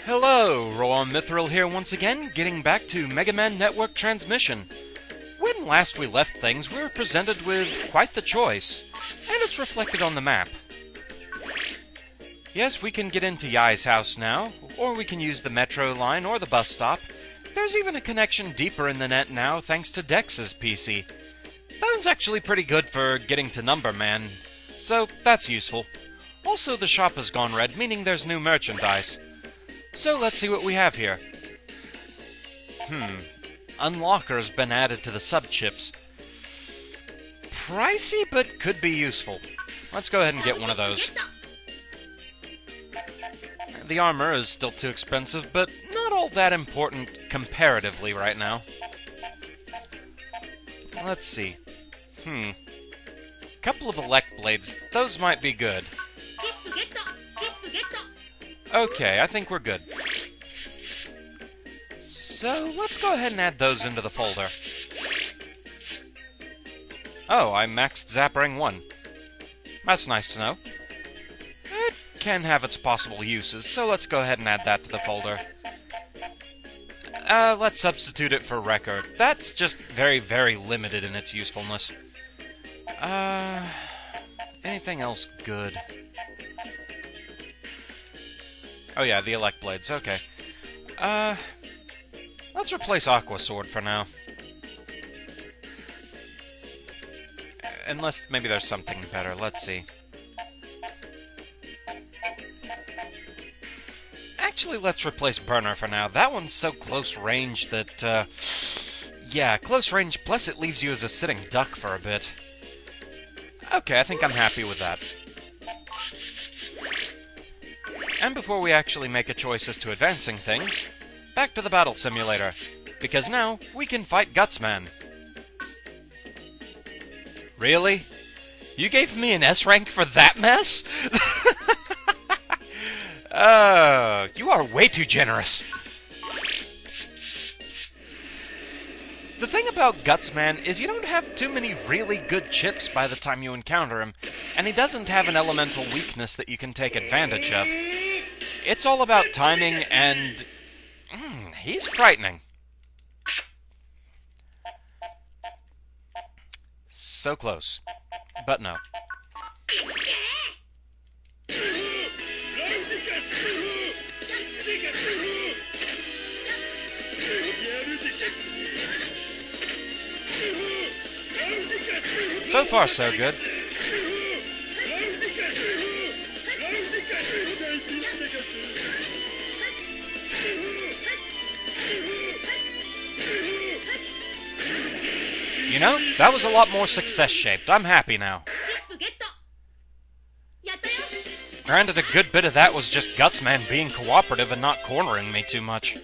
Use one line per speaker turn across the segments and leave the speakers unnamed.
Hello, Rowan Mithril here once again, getting back to Megaman Network Transmission. When last we left things, we were presented with quite the choice, and it's reflected on the map. Yes, we can get into Yai's house now, or we can use the metro line or the bus stop. There's even a connection deeper in the net now, thanks to Dex's PC. That one's actually pretty good for getting to Number Man, so that's useful. Also, the shop has gone red, meaning there's new merchandise. So let's see what we have here. Unlocker's been added to the sub-chips. Pricey, but could be useful. Let's go ahead and get one of those. The armor is still too expensive, but not all that important comparatively right now. Let's see. Couple of elect blades. Those might be good. Okay, I think we're good. So, let's go ahead and add those into the folder. Oh, I maxed Zapring 1. That's nice to know. It can have its possible uses, so let's go ahead and add that to the folder. Let's substitute it for Record. That's just very, very limited in its usefulness. Anything else good? Oh yeah, the elect blades, okay. Let's replace Aqua Sword for now. Unless maybe there's something better, let's see. Actually, let's replace Burner for now. That one's so close range that, yeah, close range, plus it leaves you as a sitting duck for a bit. Okay, I think I'm happy with that. And before we actually make a choice as to advancing things, back to the battle simulator, because now we can fight Gutsman. Really? You gave me an S rank for that mess? You are way too generous. The thing about Gutsman is you don't have too many really good chips by the time you encounter him, and he doesn't have an elemental weakness that you can take advantage of. It's all about timing, and he's frightening. So close. But no. So far, so good. You know, that was a lot more success-shaped. I'm happy now. Granted, a good bit of that was just Gutsman being cooperative and not cornering me too much.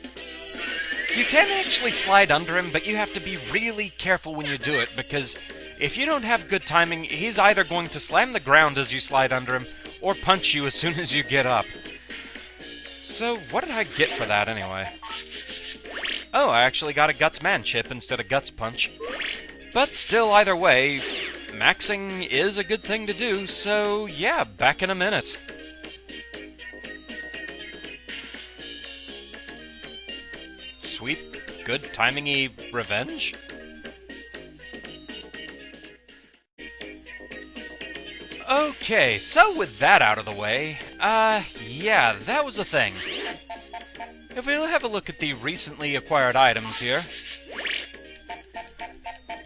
You can actually slide under him, but you have to be really careful when you do it, because if you don't have good timing, he's either going to slam the ground as you slide under him, or punch you as soon as you get up. So, what did I get for that, anyway? Oh, I actually got a Gutsman chip instead of Guts Punch. But still, either way, maxing is a good thing to do, so yeah, back in a minute. Sweet, good timing-y revenge? Okay, so with that out of the way, yeah, that was a thing. If we'll have a look at the recently acquired items here.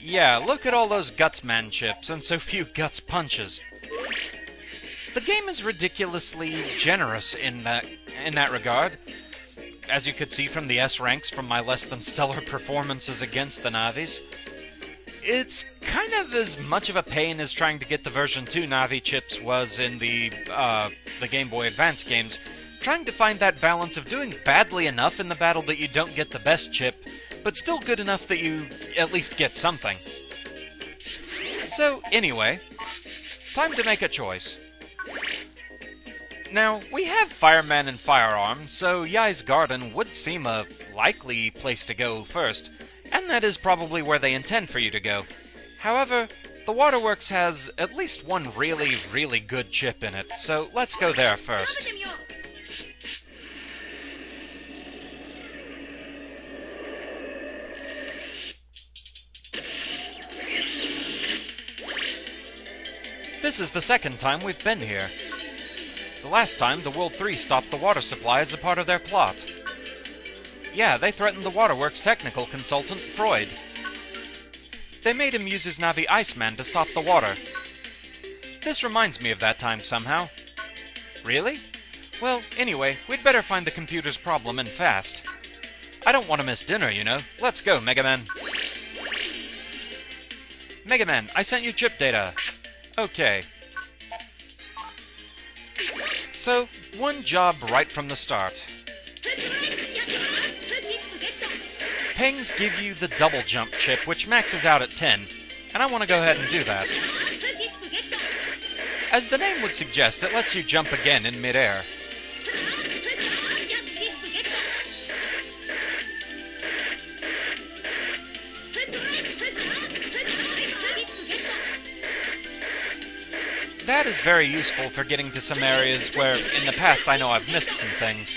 Yeah, look at all those Gutsman chips and so few Guts punches. The game is ridiculously generous in that regard. As you could see from the S ranks from my less than stellar performances against the Navis. It's kind of as much of a pain as trying to get the version 2 Navi chips was in the Game Boy Advance games. Trying to find that balance of doing badly enough in the battle that you don't get the best chip, but still good enough that you at least get something. So, anyway, time to make a choice. Now, we have FireMan and Firearm, so Yai's Garden would seem a likely place to go first, and that is probably where they intend for you to go. However, the Waterworks has at least one really, really good chip in it, so let's go there first. This is the second time we've been here. The last time, the World 3 stopped the water supply as a part of their plot. Yeah, they threatened the Waterworks technical consultant, Freud. They made him use his Navi Iceman to stop the water. This reminds me of that time somehow. Really? Well, anyway, we'd better find the computer's problem and fast. I don't want to miss dinner, you know. Let's go, Megaman. Megaman, I sent you chip data. Okay. So, one job right from the start. Pings give you the DoubleJump chip, which maxes out at 10, and I want to go ahead and do that. As the name would suggest, it lets you jump again in midair. That is very useful for getting to some areas where, in the past, I know I've missed some things.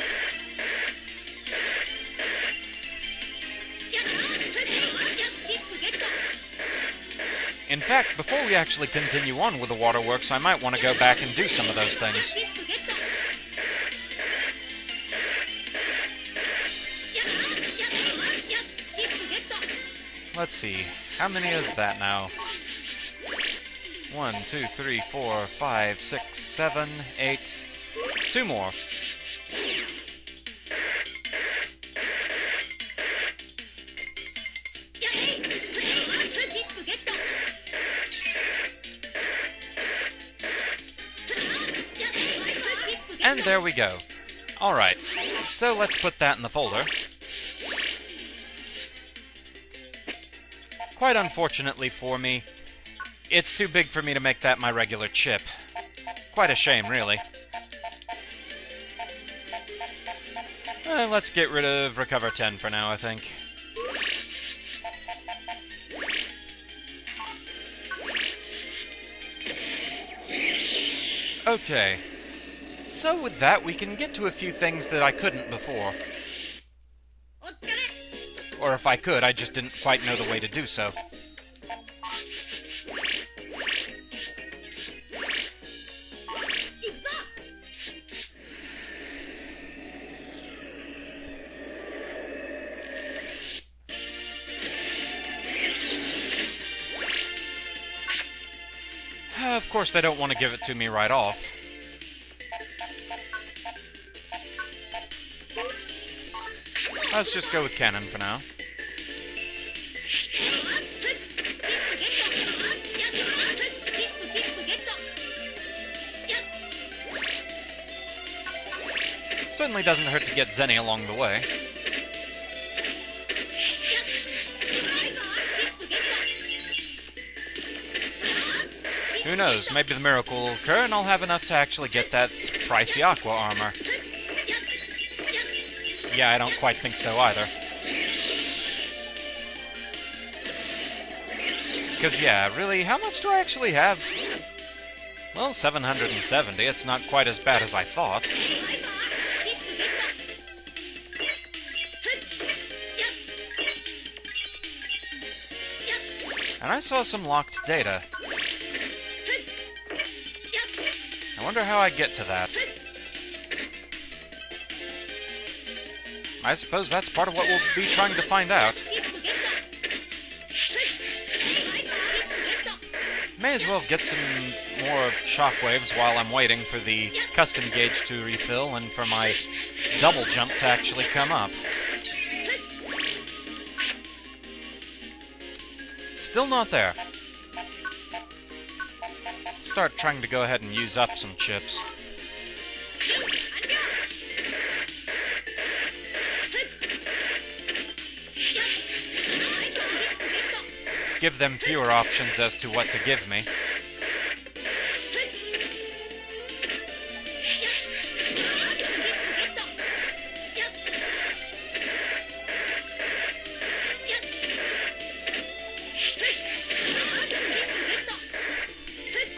In fact, before we actually continue on with the Waterworks, I might want to go back and do some of those things. Let's see, how many is that now? 1, 2, 3, 4, 5, 6, 7, 8... 2 more. And there we go. Alright, so let's put that in the folder. Quite unfortunately for me, it's too big for me to make that my regular chip. Quite a shame, really. Let's get rid of Recover 10 for now, I think. Okay. So with that, we can get to a few things that I couldn't before. Or if I could, I just didn't quite know the way to do so. Of course, they don't want to give it to me right off. Let's just go with cannon for now. Certainly doesn't hurt to get Zenny along the way. Who knows, maybe the miracle will occur and I'll have enough to actually get that pricey Aqua armor. Yeah, I don't quite think so either. Because, yeah, really, how much do I actually have? Well, 770. It's not quite as bad as I thought. And I saw some locked data. I wonder how I get to that. I suppose that's part of what we'll be trying to find out. May as well get some more shockwaves while I'm waiting for the custom gauge to refill and for my double jump to actually come up. Still not there. Start trying to go ahead and use up some chips. Give them fewer options as to what to give me.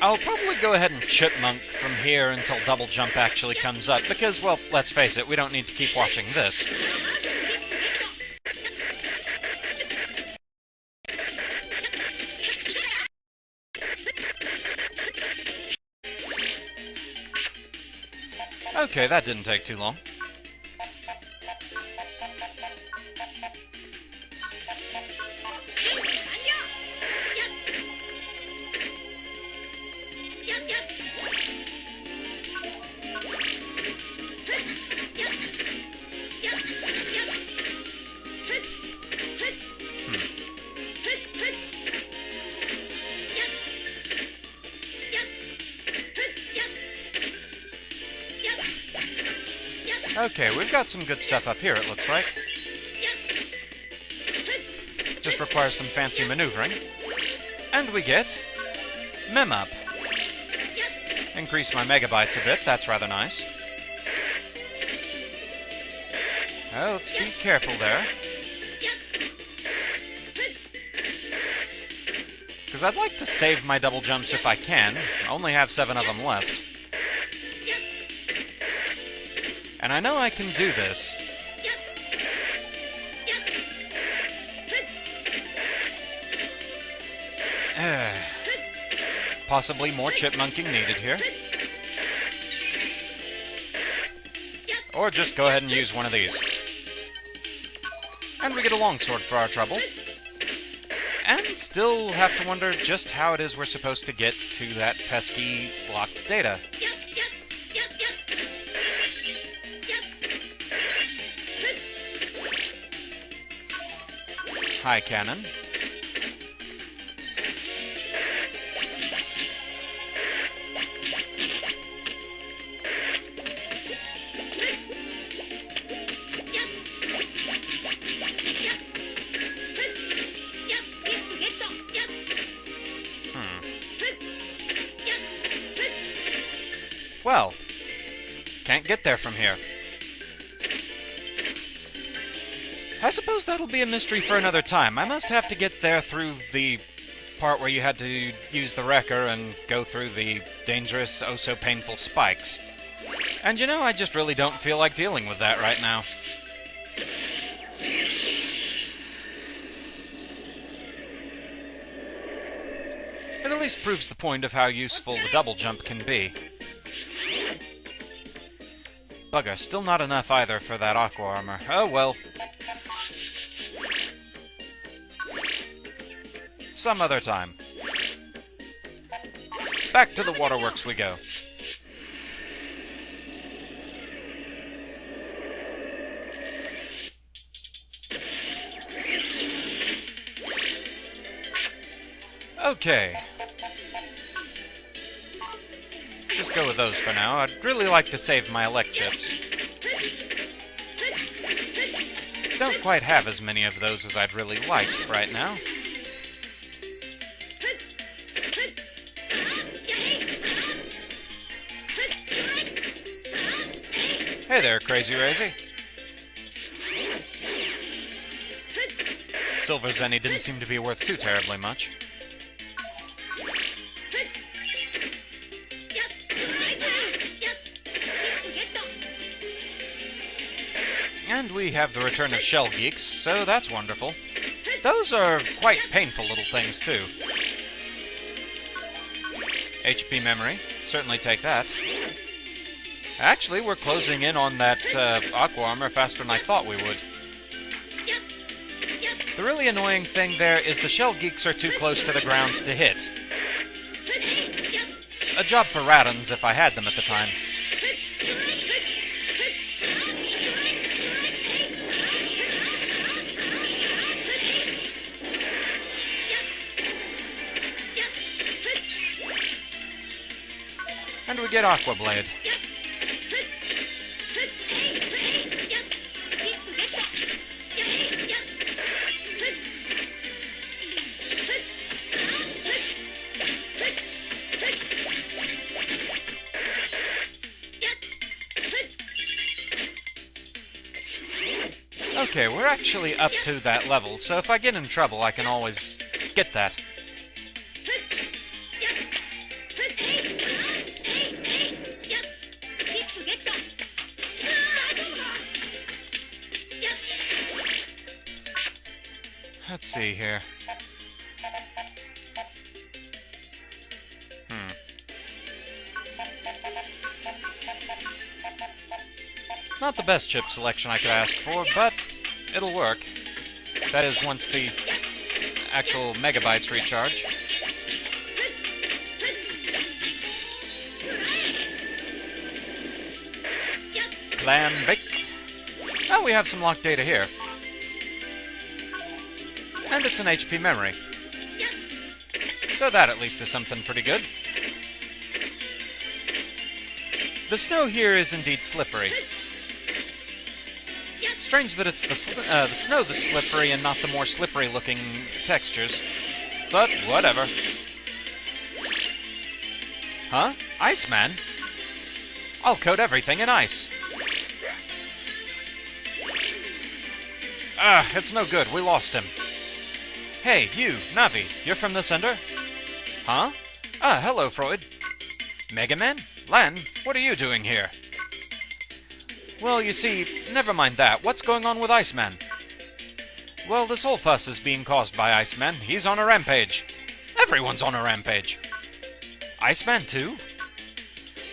I'll probably go ahead and chipmunk from here until double jump actually comes up, because, well, let's face it, we don't need to keep watching this. Okay, that didn't take too long. Okay, we've got some good stuff up here, it looks like. Just requires some fancy maneuvering. And we get Mem Up. Increase my megabytes a bit, that's rather nice. Oh, let's be careful there. Because I'd like to save my double jumps if I can. I only have 7 of them left. And I know I can do this. Possibly more chipmunking needed here. Or just go ahead and use one of these. And we get a longsword for our trouble. And still have to wonder just how it is we're supposed to get to that pesky locked data. Hi, cannon. Well, can't get there from here. I suppose that'll be a mystery for another time. I must have to get there through the part where you had to use the wrecker and go through the dangerous, oh-so-painful spikes. And you know, I just really don't feel like dealing with that right now. It at least proves the point of how useful the double jump can be. Bugger, still not enough either for that aqua armor. Oh well. Some other time. Back to the Waterworks we go. Okay. Just go with those for now. I'd really like to save my elect chips. Don't quite have as many of those as I'd really like right now. Hey there, Crazy Razy. Silver Zenny didn't seem to be worth too terribly much. And we have the return of Shell Geeks, so that's wonderful. Those are quite painful little things, too. HP memory. Certainly take that. Actually, we're closing in on that aqua armor faster than I thought we would. The really annoying thing there is the Shell Geeks are too close to the ground to hit. A job for Radons if I had them at the time. And we get Aqua Blade. Okay, we're actually up to that level, so if I get in trouble, I can always get that. Let's see here. Not the best chip selection I could ask for, but it'll work. That is, once the actual megabytes recharge. Clam bake. Oh, we have some locked data here. And it's an HP memory. So that at least is something pretty good. The snow here is indeed slippery. Strange that it's the snow that's slippery and not the more slippery-looking textures. But whatever. Huh? Iceman? I'll coat everything in ice. Ah, it's no good. We lost him. Hey, you, Navi, you're from this ender? Huh? Ah, hello, Freud. Megaman? Lan, what are you doing here? Well, you see, never mind that. What's going on with Iceman? Well, this whole fuss is being caused by Iceman. He's on a rampage. Everyone's on a rampage. Iceman, too?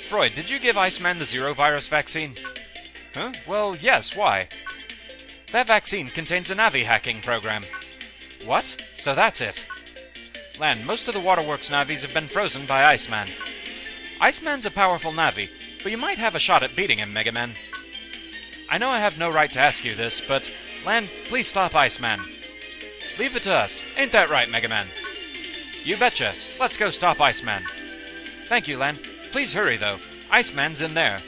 Freud, did you give Iceman the zero-virus vaccine? Huh? Well, yes, why? That vaccine contains a Navi hacking program. What? So that's it. Lan, most of the Waterworks Navis have been frozen by Iceman. Iceman's a powerful Navi, but you might have a shot at beating him, Megaman. I know I have no right to ask you this, but Lan, please stop Iceman. Leave it to us. Ain't that right, Megaman? You betcha. Let's go stop Iceman. Thank you, Lan. Please hurry, though. Iceman's in there.